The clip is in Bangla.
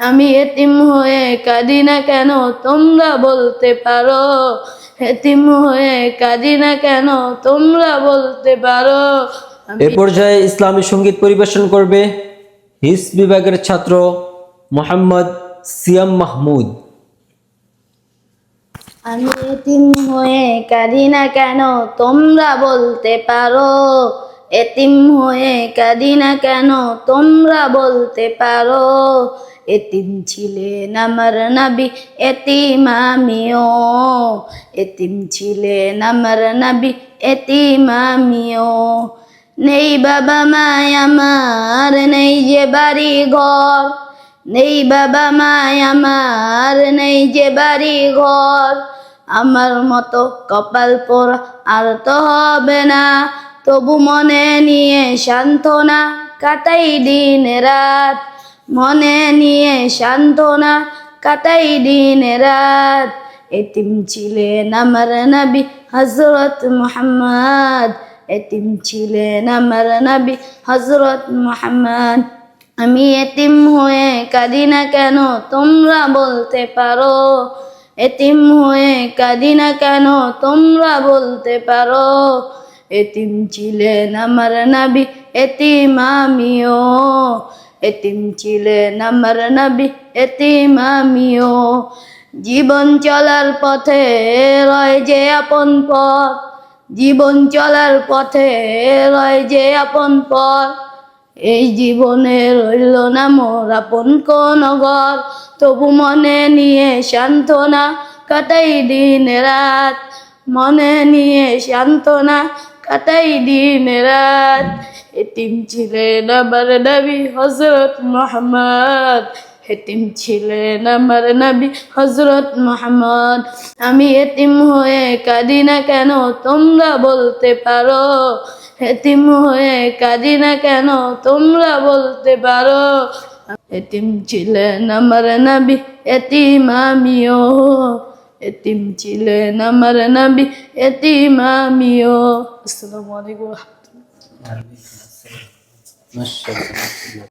আমি এতিম হয়ে কাঁদি না কেন তোমরা বলতে পারো, এতিম হয়ে কাঁদি না কেন তোমরা বলতে পারো। এ পর্যায়ে ইসলামী সঙ্গীত পরিবেশন করবে হিস বিভাগের ছাত্র মোহাম্মদ সিয়াম মাহমুদ। আমি এতিম হয়ে কাঁদি না কেন তোমরা বলতে পারো, এতিম হয়ে কাঁদি না কেন তোমরা বলতে পারো। এতিম ছিলেন আমার নবী এতিম আমিও, এতিম ছিলেন আমার নবী এতিম আমিও। নেই বাবা মায় আমার নেই যে বাড়ি ঘর, নেই বাবা মায় আমার নেই যে বাড়ি ঘর। আমার মতো কপাল পোড়া আর তো হবে না, তবু মনে নিয়ে সান্ত্বনা কাটাই দিন রাত, মনে নিয়ে সান্ত্বনা কাটাই দিন রাত। এতিম ছিলেন আমার নবী হযরত মুহাম্মদ, এতিম ছিলেন আমার নবী হযরত মুহাম্মদ। আমি এতিম হয়ে কাঁদি না কেন তোমরা বলতে পারো, এতিম হয়ে কাঁদি না কেন তোমরা বলতে পারো। এতিম ছিলেন আমার নবী এতিম আমিও, এতিম ছিলেন আমার নবী এতিম আমিও। জীবন চলার পথে রয় যে আপন পথ, জীবন চলার পথে রয় যে আপন পথ। এই জীবনে রইল না মোর আপন কোন ঘর, তবু মনে নিয়ে সান্ত্বনা কাটাই দিন রাত, মনে নিয়ে সান্ত্বনা কাটাই দিন রাত। এতিম ছিলেন আমার নবী হযরত মুহাম্মদ, এতিম ছিলেন আমার নবী হযরত মুহাম্মদ। আমি এতিম হয়ে কাঁদি না কেন তোমরা বলতে পারো, এতিম হয়ে কাঁদি না কেন তোমরা বলতে পারো। এতিম ছিলেন আমার নবী এতিম আমিও, এতিম ছিলেন আমার নবী এতিম আমিও। আসসালামু আলাইকুম ওয়া রাহমাতুল্লাহ। মাশাআল্লাহ।